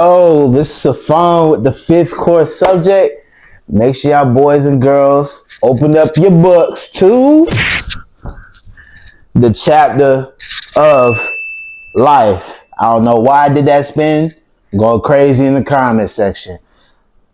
Oh, this is Sifon with the fifth course subject. Make sure y'all boys and girls open up your books to the chapter of life. I don't know why I did that spin. Going crazy in the comment section.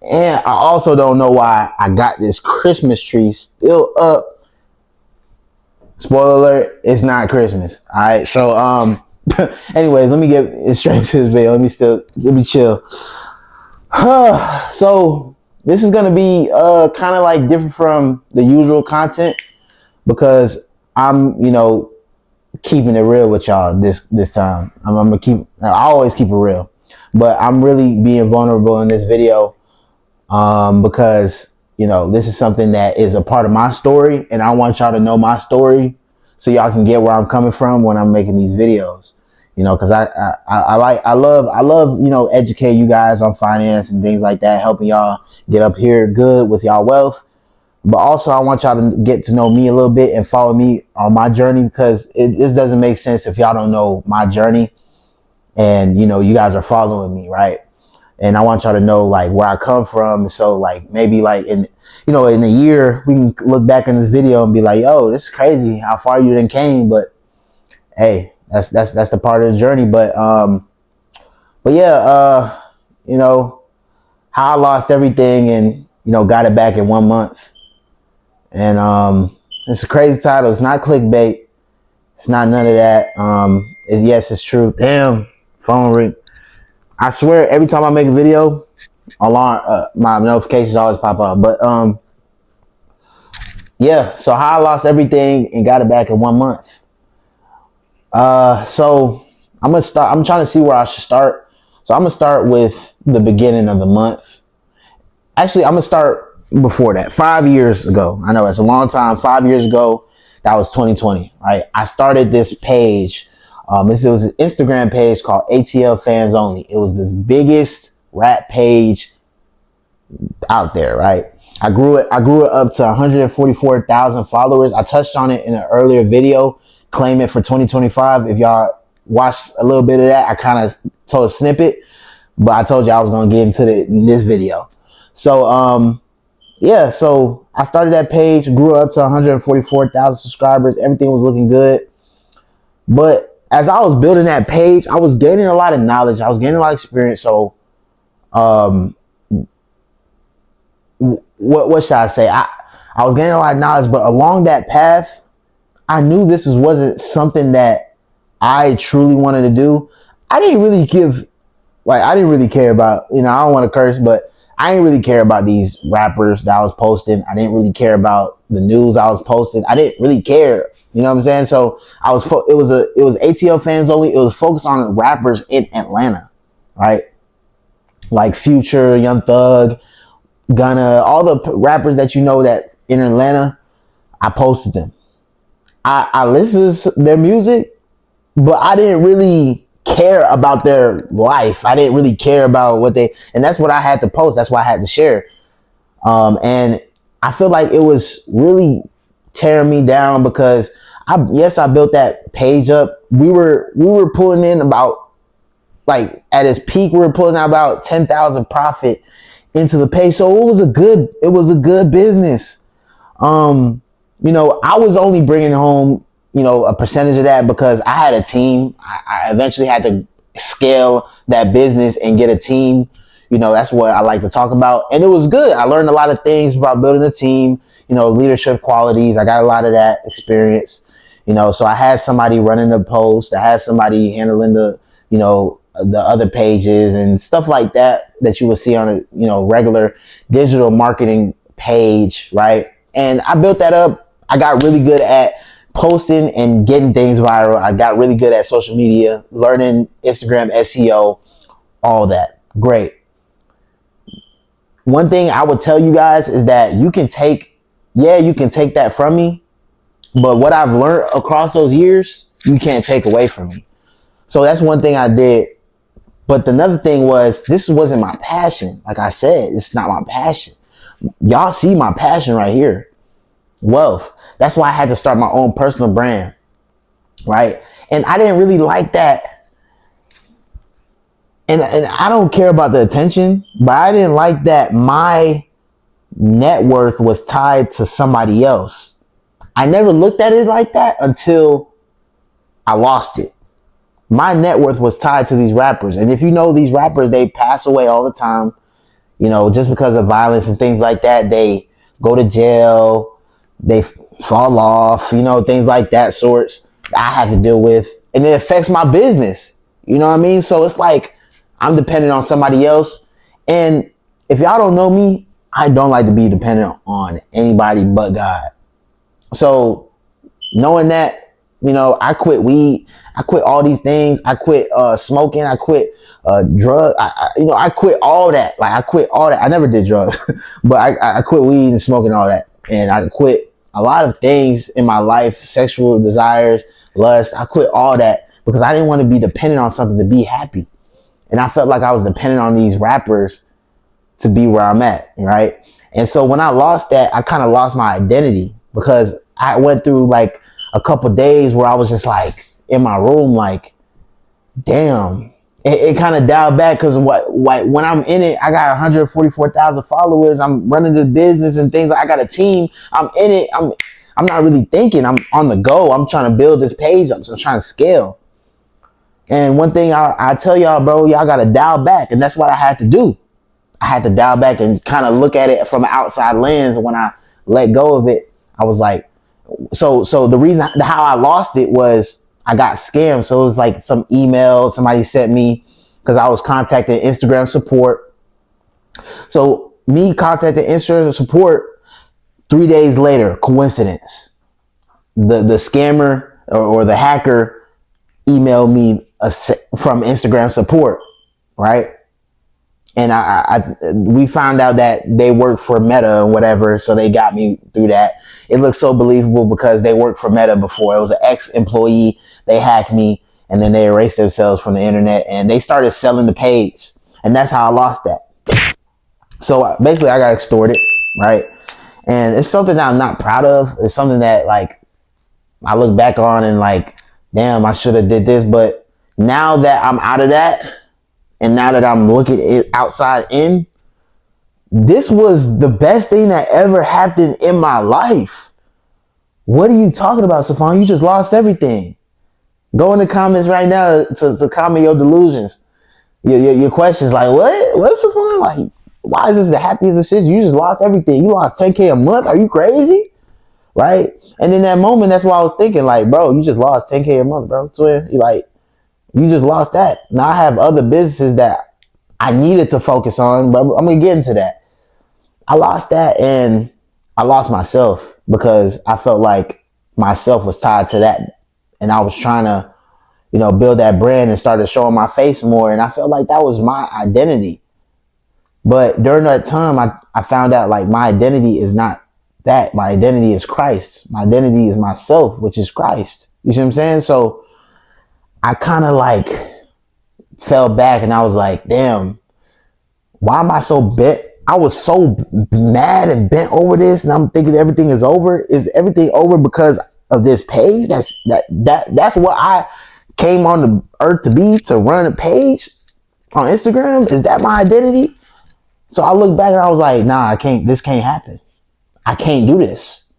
And I also don't know why I got this Christmas tree still up. Spoiler alert, it's not Christmas. Alright, so anyways, let me get straight to this video. Let me chill. So this is gonna be kind of like different from the usual content because I'm keeping it real with y'all this time. I always keep it real, but I'm really being vulnerable in this video because this is something that is a part of my story, and I want y'all to know my story so y'all can get where I'm coming from when I'm making these videos. Because I love educate you guys on finance and things like that, helping y'all get up here good with y'all wealth. But also I want y'all to get to know me a little bit and follow me on my journey, because it just doesn't make sense if y'all don't know my journey and you guys are following me, right? And I want y'all to know like where I come from. So like maybe like in a year we can look back in this video and be like, yo, this is crazy how far you done came. But hey, that's the part of the journey. But yeah, how I lost everything and got it back in 1 month. And it's a crazy title. It's not clickbait. It's not none of that. Yes, it's true. Damn, phone ring. I swear every time I make a video, alarm my notifications always pop up. But yeah, so how I lost everything and got it back in 1 month. So I'm trying to see where I should start. So I'm gonna start with the beginning of the month. Actually, I'm gonna start before that. 5 years ago. I know it's a long time. 5 years ago, that was 2020, right? I started this page. This was an Instagram page called ATL Fans Only. It was this biggest rap page out there, right? I grew it up to 144,000 followers. I touched on it in an earlier video, claim it for 2025. If y'all watched a little bit of that, I kind of told a snippet, but I told you I was gonna get into it in this video. So yeah, so I started that page, grew up to 144,000 subscribers. Everything was looking good. But as I was building that page, I was gaining a lot of knowledge. I was gaining a lot of experience. So what should I say? I was gaining a lot of knowledge, but along that path, I knew wasn't something that I truly wanted to do. I didn't really care about, I don't want to curse, but I didn't really care about these rappers that I was posting. I didn't really care about the news I was posting. I didn't really care. You know what I'm saying? So it was ATL Fans Only. It was focused on rappers in Atlanta, right? Like Future, Young Thug, Gunna, all the rappers that that in Atlanta. I posted them. I listened to their music, but I didn't really care about their life. I didn't really care about and that's what I had to post. That's why I had to share. And I feel like it was really tearing me down because I built that page up. We were pulling in about, like at its peak, we were pulling out about 10,000 profit into the page. So it was a good business. I was only bringing home, a percentage of that because I had a team. I eventually had to scale that business and get a team. That's what I like to talk about. And it was good. I learned a lot of things about building a team, leadership qualities. I got a lot of that experience, so I had somebody running the post. I had somebody handling the other pages and stuff like that you will see on a, regular digital marketing page. Right. And I built that up. I got really good at posting and getting things viral. I got really good at social media, learning Instagram, SEO, all that. Great. One thing I would tell you guys is that you can take that from me, but what I've learned across those years, you can't take away from me. So that's one thing I did. But another thing was, this wasn't my passion. Like I said, it's not my passion. Y'all see my passion right here. Wealth. That's why I had to start my own personal brand, right? And I didn't really like that And I don't care about the attention, but I didn't like that my net worth was tied to somebody else. I never looked at it like that until I lost it. My net worth was tied to these rappers. And if you know, these rappers, they pass away all the time, you know, just because of violence and things like that. They go to jail, they fall off, you know, things like that sorts I have to deal with. And it affects my business. You know what I mean? So it's like I'm dependent on somebody else. And if y'all don't know me, I don't like to be dependent on anybody but God. So knowing that, you know, I quit weed, I quit all these things, I quit smoking, I quit drug, you know, I quit all that. Like I quit all that. I never did drugs, but I quit weed and smoking all that, and I quit a lot of things in my life, sexual desires, lust. I quit all that because I didn't want to be dependent on something to be happy, and I felt like I was dependent on these rappers to be where I'm at, right? And so when I lost that, I kind of lost my identity because I went through like a couple days where I was just like in my room, like, damn. It kind of dialed back because when I'm in it, I got 144,000 followers. I'm running this business and things. I got a team. I'm in it. I'm not really thinking. I'm on the go. I'm trying to build this page up. So I'm trying to scale. And one thing I tell y'all, bro, y'all got to dial back, and that's what I had to do. I had to dial back and kind of look at it from an outside lens. And when I let go of it, I was like, so the reason how I lost it was I got scammed. So it was like some email somebody sent me because I was contacting Instagram support. So me contacting Instagram support 3 days later, coincidence. The scammer or the hacker emailed me from Instagram support, right? And we found out that they work for Meta or whatever, so they got me through that. It looks so believable because they worked for Meta before. It was an ex-employee. They hacked me, and then they erased themselves from the internet, and they started selling the page, and that's how I lost that. So basically, I got extorted, right? And it's something that I'm not proud of. It's something that like I look back on and like, damn, I should have did this. But now that I'm out of that, and now that I'm looking it outside in, this was the best thing that ever happened in my life. What are you talking about, Sifon? You just lost everything. Go in the comments right now to comment your delusions. Your questions like, what? What's Sifon? Like, why is this the happiest of shit? You just lost everything. You lost 10K a month. Are you crazy? Right? And in that moment, that's why I was thinking, like, bro, you just lost 10K a month, bro. Twin, you just lost that. Now I have other businesses that I needed to focus on, but I'm going to get into that. I lost that and I lost myself because I felt like myself was tied to that. And I was trying to, you know, build that brand and started showing my face more. And I felt like that was my identity. But during that time, I found out like my identity is not that. My identity is Christ. My identity is myself, which is Christ. You see what I'm saying? So I kind of like fell back and I was like, damn, why am I so bent? I was so mad and bent over this, and I'm thinking everything is over. Is everything over because of this page? That's what I came on the earth to be, to run a page on Instagram. Is that my identity? So I look back and I was like, nah, I can't. This can't happen. I can't do this.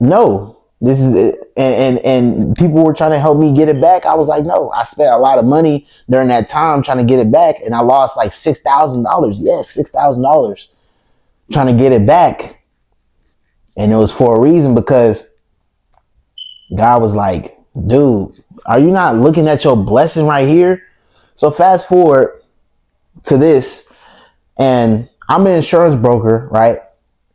No. This is it. And people were trying to help me get it back. I was like, no, I spent a lot of money during that time trying to get it back, and I lost like $6,000. Yes, $6,000 trying to get it back. And it was for a reason, because God was like, dude, are you not looking at your blessing right here? So fast forward to this, and I'm an insurance broker, right?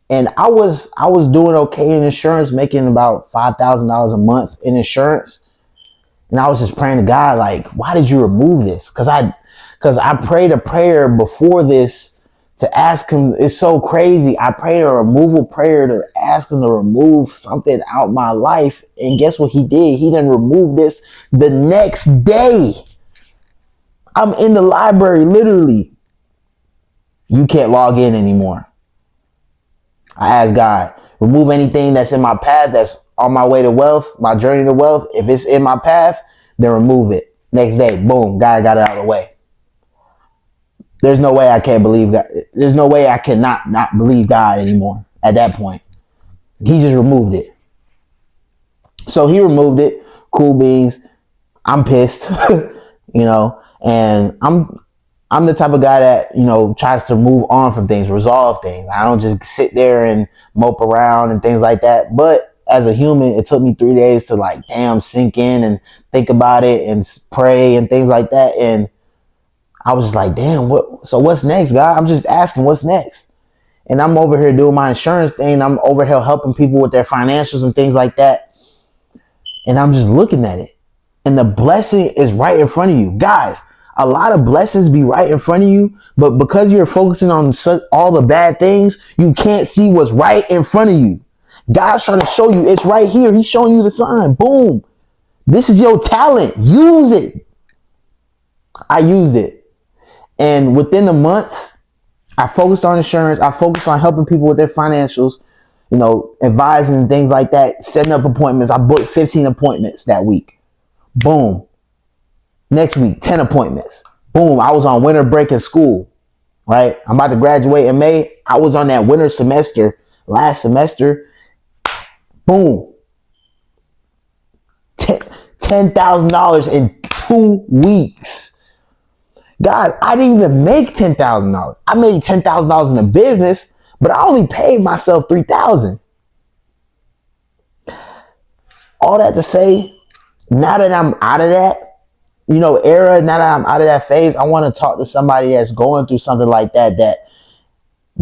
And I was doing okay in insurance, making about $5,000 a month in insurance. And I was just praying to God, like, why did you remove this? Because I prayed a prayer before this to ask him. It's so crazy. I prayed a removal prayer to ask him to remove something out my life. And guess what he did? He didn't remove this the next day. I'm in the library, literally. You can't log in anymore. I asked God, remove anything that's in my path, that's on my way to wealth, my journey to wealth. If it's in my path, then remove it. Next day, boom, guy got it out of the way. There's no way I can't believe God. There's no way I cannot not believe God anymore at that point. He just removed it. So he removed it. Cool beans. I'm pissed, and I'm the type of guy that, tries to move on from things, resolve things. I don't just sit there and mope around and things like that. But as a human, it took me 3 days to sink in and think about it and pray and things like that. And I was just like, damn, so what's next, God? I'm just asking what's next. And I'm over here doing my insurance thing. I'm over here helping people with their financials and things like that. And I'm just looking at it. And the blessing is right in front of you. Guys, a lot of blessings be right in front of you, but because you're focusing on all the bad things, you can't see what's right in front of you. God's trying to show you it's right here. He's showing you the sign. Boom. This is your talent. Use it. I used it. And within a month, I focused on insurance. I focused on helping people with their financials, advising and things like that, setting up appointments. I booked 15 appointments that week. Boom. Next week, 10 appointments. Boom. I was on winter break in school, right? I'm about to graduate in May. I was on that winter semester, last semester. Boom. $10,000 in 2 weeks. God, I didn't even make $10,000. I made $10,000 in the business, but I only paid myself $3,000. All that to say, now that I'm out of that, era, now that I'm out of that phase, I want to talk to somebody that's going through something like that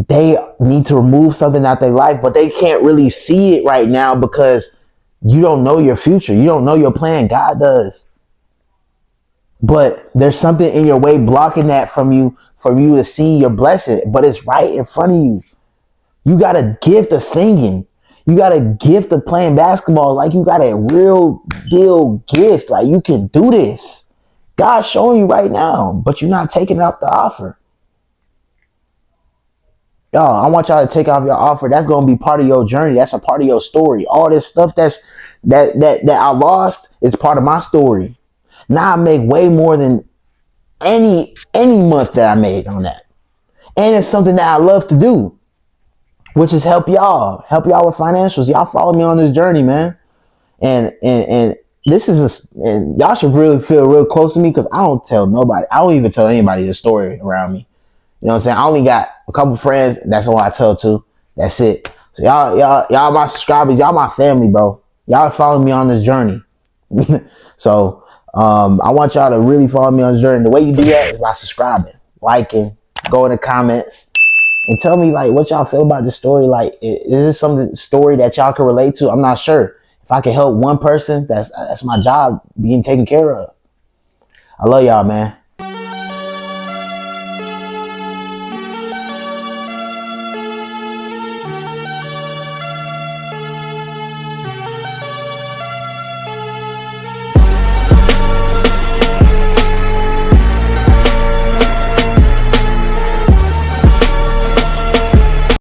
they need to remove something out their life, but they can't really see it right now because you don't know your future. You don't know your plan. God does. But there's something in your way blocking that from you to see your blessing, but it's right in front of you. You got a gift of singing. You got a gift of playing basketball. Like, you got a real deal gift. Like, you can do this. God's showing you right now, but you're not taking up the offer. Y'all, I want y'all to take off your offer. That's going to be part of your journey. That's a part of your story. All this stuff that I lost is part of my story. Now I make way more than any month that I made on that. And it's something that I love to do, which is help y'all with financials. Y'all follow me on this journey, man. And this is and y'all should really feel real close to me, because I don't tell nobody. I don't even tell anybody this story around me. You know what I'm saying? I only got a couple friends. That's all I tell to. That's it. So y'all my subscribers. Y'all my family, bro. Y'all follow me on this journey. So I want y'all to really follow me on this journey. The way you do that is by subscribing, liking, go in the comments, and tell me what y'all feel about this story. Is this something story that y'all can relate to? I'm not sure. If I can help one person, that's my job being taken care of. I love y'all, man.